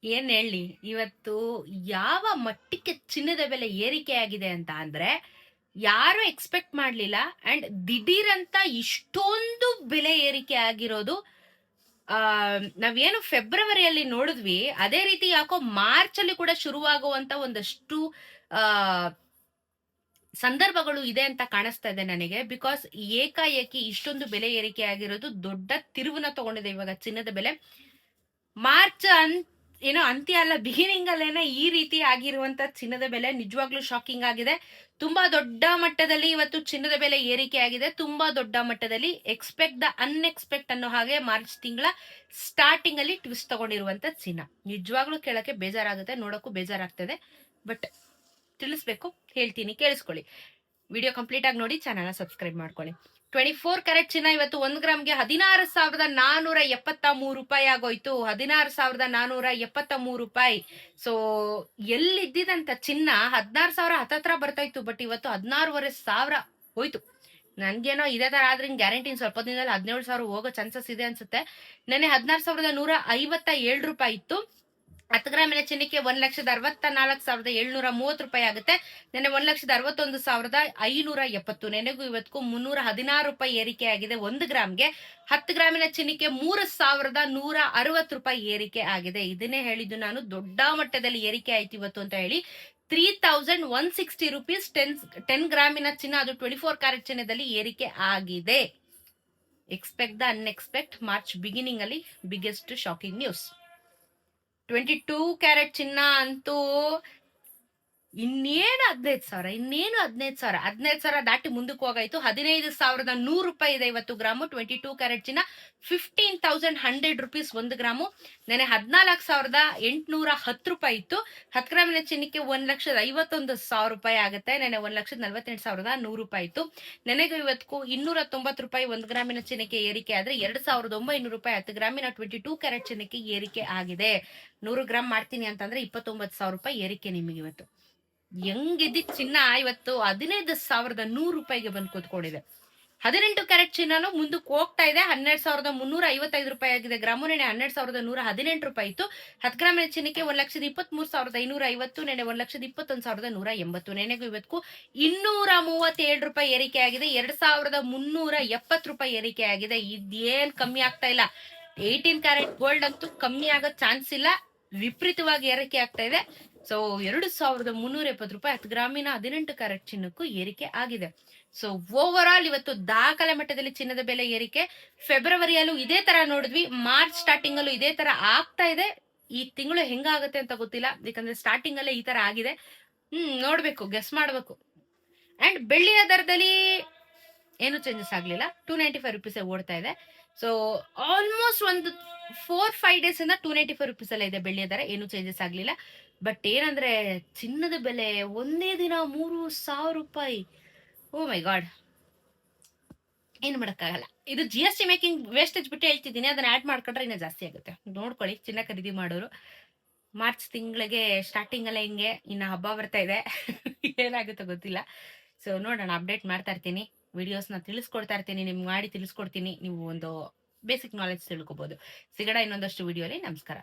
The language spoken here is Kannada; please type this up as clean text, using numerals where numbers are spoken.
ಏನ್ ಹೇಳಿ, ಇವತ್ತು ಯಾವ ಮಟ್ಟಕ್ಕೆ ಚಿನ್ನದ ಬೆಲೆ ಏರಿಕೆ ಆಗಿದೆ ಅಂತ ಅಂದ್ರೆ ಯಾರು ಎಕ್ಸ್ಪೆಕ್ಟ್ ಮಾಡ್ಲಿಲ್ಲ. ಅಂಡ್ ದಿಢೀರ್ ಅಂತ ಇಷ್ಟೊಂದು ಬೆಲೆ ಏರಿಕೆ ಆಗಿರೋದು ಆ ನಾವೇನು ಫೆಬ್ರವರಿಯಲ್ಲಿ ನೋಡಿದ್ವಿ, ಅದೇ ರೀತಿ ಯಾಕೋ ಮಾರ್ಚ್ ಅಲ್ಲಿ ಕೂಡ ಶುರುವಾಗುವಂತ ಒಂದಷ್ಟು ಆ ಸಂದರ್ಭಗಳು ಇದೆ ಅಂತ ಕಾಣಿಸ್ತಾ ಇದೆ ನನಗೆ. ಬಿಕಾಸ್ ಏಕಾಏಕಿ ಇಷ್ಟೊಂದು ಬೆಲೆ ಏರಿಕೆ ಆಗಿರೋದು ದೊಡ್ಡ ತಿರುವನ್ನ ತಗೊಂಡಿದೆ ಇವಾಗ ಚಿನ್ನದ ಬೆಲೆ. ಮಾರ್ಚ್ ಏನೋ ಅಂತ್ಯ ಅಲ್ಲ, ಬಿಗಿನಿಂಗ್ ಅಲ್ಲೇನೆ ಈ ರೀತಿ ಆಗಿರುವಂತ ಚಿನ್ನದ ಬೆಲೆ ನಿಜವಾಗ್ಲೂ ಶಾಕಿಂಗ್ ಆಗಿದೆ. ತುಂಬಾ ದೊಡ್ಡ ಮಟ್ಟದಲ್ಲಿ ಇವತ್ತು ಚಿನ್ನದ ಬೆಲೆ ಏರಿಕೆ ಆಗಿದೆ. ತುಂಬಾ ದೊಡ್ಡ ಮಟ್ಟದಲ್ಲಿ ಎಕ್ಸ್ಪೆಕ್ಟ್ ದ ಅನ್ಎಕ್ಸ್ಪೆಕ್ಟ್ ಅನ್ನೋ ಹಾಗೆ ಮಾರ್ಚ್ ತಿಂಗಳ ಸ್ಟಾರ್ಟಿಂಗ್ ಅಲ್ಲಿ ಟ್ವಿಸ್ಟ್ ತಗೊಂಡಿರುವಂತ ಚಿನ್ನ ನಿಜವಾಗ್ಲೂ ಕೇಳಕ್ಕೆ ಬೇಜಾರಾಗುತ್ತೆ, ನೋಡಕ್ಕೂ ಬೇಜಾರಾಗ್ತದೆ. ಬಟ್ ತಿಳಿಸ್ಬೇಕು, ಹೇಳ್ತೀನಿ, ಕೇಳಿಸ್ಕೊಳ್ಳಿ. ವಿಡಿಯೋ ಕಂಪ್ಲೀಟ್ ಆಗಿ ನೋಡಿ, ಚಾನಲ್ ಸಬ್ಸ್ಕ್ರೈಬ್ ಮಾಡ್ಕೊಳ್ಳಿ. 24 ಕ್ಯಾರೆಟ್ ಚಿನ್ನ ಇವತ್ತು 1 ಗ್ರಾಮ್ಗೆ 16,473 ರೂಪಾಯಿ ಆಗೋಯ್ತು. 16,473 ರೂಪಾಯಿ. ಸೊ ಎಲ್ಲಿದ್ದಿದಂತ ಚಿನ್ನ 16,000 ಹತ್ತತ್ರ ಬರ್ತಾ ಇತ್ತು, ಬಟ್ ಇವತ್ತು 16,500 ಹೋಯ್ತು. ನನ್ಗೇನೋ ಇದೇ ತರ ಆದ್ರೆ ಗ್ಯಾರಂಟಿ ಸ್ವಲ್ಪ ದಿನದಲ್ಲಿ 17,000 ಹೋಗೋ ಚಾನ್ಸಸ್ ಇದೆ ಅನ್ಸುತ್ತೆ. ನೆನೆ 16,157 ರೂಪಾಯಿ ಇತ್ತು. 10 ಗ್ರಾಮಿನ ಚಿನ್ನಕ್ಕೆ 1,64,730 ರೂಪಾಯಿ ಆಗುತ್ತೆ. ನೆನೆ 1,61,570. ನೆನೆಗೂ ಇವತ್ತಿಗೂ 316 ರೂಪಾಯಿ ಏರಿಕೆ ಆಗಿದೆ 1 ಗ್ರಾಮ್ಗೆ. 10 ಗ್ರಾಮಿನ ಚಿನ್ನಕ್ಕೆ 3,160 ರೂಪಾಯಿ ಏರಿಕೆ ಆಗಿದೆ. ಇದನ್ನೇ ಹೇಳಿದ್ದು ನಾನು, ದೊಡ್ಡ ಮಟ್ಟದಲ್ಲಿ ಏರಿಕೆ ಆಯ್ತು ಇವತ್ತು ಅಂತ ಹೇಳಿ. 3,160 ರೂಪೀಸ್ 10 ಗ್ರಾಮಿನ ಚಿನ್ನ, ಅದು 24 ಕ್ಯಾರೆಟ್ ಚಿನ್ನದಲ್ಲಿ ಏರಿಕೆ ಆಗಿದೆ. Expect the unexpected. March beginning ಅಲ್ಲಿ ಬಿಗ್ಗೆಸ್ಟ್ ಶಾಕಿಂಗ್ ನ್ಯೂಸ್. 22 ಕ್ಯಾರೆಟ್ ಚಿನ್ನ ಅಂತೂ ಇನ್ನೇನು 15,000 ದಾಟಿ ಮುಂದಕ್ಕೆ ಹೋಗಾಯ್ತು. 15,100 ರೂಪಾಯಿ ಇದೆ ಇವತ್ತು ಗ್ರಾಮು. 22 ಕ್ಯಾರೆಟ್ ಚಿನ್ನ 15,100 ರೂಪೀಸ್ 1 ಗ್ರಾಮು. ನೆನೆ 14,810 ರೂಪಾಯಿ ಇತ್ತು. 10 ಗ್ರಾಮಿನ ಚಿನ್ನಕ್ಕೆ 1,51,000 ರೂಪಾಯಿ ಆಗುತ್ತೆ. ನೆನೆ 1,48,100 ರೂಪಾಯಿ ಇತ್ತು. ನೆನೆಗೂ ಇವತ್ತಿಗೂ 290 ರೂಪಾಯಿ 1 ಗ್ರಾಮಿನ ಚಿನ್ನಕ್ಕೆ ಏರಿಕೆ ಆದ್ರೆ 2,900 ರೂಪಾಯಿ 10 ಗ್ರಾಮಿನ 22 ಕ್ಯಾರೆಟ್ ಚಿನ್ನಕ್ಕೆ ಏರಿಕೆ ಆಗಿದೆ. 100 ಗ್ರಾಮ್ ಮಾಡ್ತೀನಿ ಅಂತಂದ್ರೆ 29,000 ರೂಪಾಯಿ ಏರಿಕೆ ನಿಮಗೆ ಇವತ್ತು. ಹೆಂಗಿದ್ದಿ ಚಿನ್ನ ಇವತ್ತು 15,100 ರೂಪಾಯಿಗೆ ಬಂದು ಕೂತ್ಕೊಂಡಿದೆ. 18 ಕ್ಯಾರೆಟ್ ಚಿನ್ನನು ಮುಂದಕ್ಕೆ ಹೋಗ್ತಾ ಇದೆ. 12,355 ರೂಪಾಯಿ ಆಗಿದೆ ಗ್ರಾಮು. ನೆನೆ 12,118 ರೂಪಾಯಿ ಇತ್ತು. 10 ಗ್ರಾಮಿನ ಚಿನ್ನಕ್ಕೆ 1,23,550. ನೆನೆ 1,21,180. ನೆನೆಗೂ ಇವತ್ತಿಗೂ 237 ರೂಪಾಯಿ ಏರಿಕೆ ಆಗಿದೆ. 2,370 ರೂಪಾಯಿ ಏರಿಕೆ ಆಗಿದೆ. ಇದೇನ್ ಕಮ್ಮಿ ಆಗ್ತಾ ಇಲ್ಲ. 18 ಕ್ಯಾರೆಟ್ ಗೋಲ್ಡ್ ಅಂತೂ ಕಮ್ಮಿ ಆಗೋ ಚಾನ್ಸ್ ಇಲ್ಲ, ವಿಪರೀತವಾಗಿ ಏರಿಕೆ ಆಗ್ತಾ ಇದೆ. ಸೊ 2,370 ರೂಪಾಯಿ 10 ಗ್ರಾಮಿನ 18 ಕ್ಯಾರೆಟ್ ಚಿನ್ನಕ್ಕೂ ಏರಿಕೆ ಆಗಿದೆ. ಸೊ ಓವರ್ ಆಲ್ ಇವತ್ತು ದಾಖಲೆ ಮಟ್ಟದಲ್ಲಿ ಚಿನ್ನದ ಬೆಲೆ ಏರಿಕೆ. ಫೆಬ್ರವರಿಯಲ್ಲೂ ಇದೇ ತರ ನೋಡಿದ್ವಿ, ಮಾರ್ಚ್ ಸ್ಟಾರ್ಟಿಂಗ್ ಅಲ್ಲೂ ಇದೇ ತರ ಆಗ್ತಾ ಇದೆ. ಈ ತಿಂಗಳು ಹೆಂಗಾಗುತ್ತೆ ಅಂತ ಗೊತ್ತಿಲ್ಲ, ಯಾಕಂದ್ರೆ ಸ್ಟಾರ್ಟಿಂಗ್ ಅಲ್ಲೇ ಈ ತರ ಆಗಿದೆ. ನೋಡ್ಬೇಕು, ಗೆಸ್ ಮಾಡ್ಬೇಕು. ಅಂಡ್ ಬೆಳ್ಳಿಯ ದರದಲ್ಲಿ ಏನು ಚೇಂಜಸ್ ಆಗ್ಲಿಲ್ಲ, 295 ರೂಪೀಸ್ ಓಡ್ತಾ ಇದೆ. ಸೊ ಆಲ್ಮೋಸ್ಟ್ ಒಂದು 4-5 ಡೇಸ್ ಇಂದ 295 ರೂಪೀಸ್ ಅಲ್ಲೇ ಇದೆ ಬೆಳ್ಳಿಯ ದರ, ಏನು ಚೇಂಜಸ್ ಆಗ್ಲಿಲ್ಲ. ಬಟ್ ಏನಂದ್ರೆ ಚಿನ್ನದ ಬೆಲೆ ಒಂದೇ ದಿನ 3,000 ರೂಪಾಯಿ. ಓ ಮೈ ಗಾಡ್, ಏನು ಮಾಡಕ್ಕಾಗಲ್ಲ. ಇದು GST ಮೇಕಿಂಗ್ ವೇಸ್ಟೇಜ್ ಬಿಟ್ಟು ಹೇಳ್ತಿದ್ದೀನಿ, ಅದನ್ನ ಆಡ್ ಮಾಡ್ಕೊಂಡ್ರೆ ಇನ್ನೂ ಜಾಸ್ತಿ ಆಗುತ್ತೆ. ನೋಡ್ಕೊಳ್ಳಿ ಚಿನ್ನ ಖರೀದಿ ಮಾಡೋರು. ಮಾರ್ಚ್ ತಿಂಗಳಿಗೆ ಸ್ಟಾರ್ಟಿಂಗ್ ಅಲ್ಲ ಹಿಂಗೆ, ಇನ್ನ ಹಬ್ಬ ಬರ್ತಾ ಇದೆ. ಏನಾಗುತ್ತೋ ಗೊತ್ತಿಲ್ಲ. ಸೊ ನೋಡೋಣ, ಅಪ್ಡೇಟ್ ಮಾಡ್ತಾ ಇರ್ತೀನಿ, ವಿಡಿಯೋಸ್ನ ತಿಳಿಸ್ಕೊಡ್ತಾ ಇರ್ತೀನಿ, ನಿಮ್ಗೆ ಮಾಡಿ ತಿಳಿಸ್ಕೊಡ್ತೀನಿ. ನೀವು ಒಂದು ಬೇಸಿಕ್ ನಾಲೆಜ್ ತಿಳ್ಕೊಬಹುದು. ಸಿಗೋಣ ಇನ್ನೊಂದಷ್ಟು ವಿಡಿಯೋಲಿ. ನಮಸ್ಕಾರ.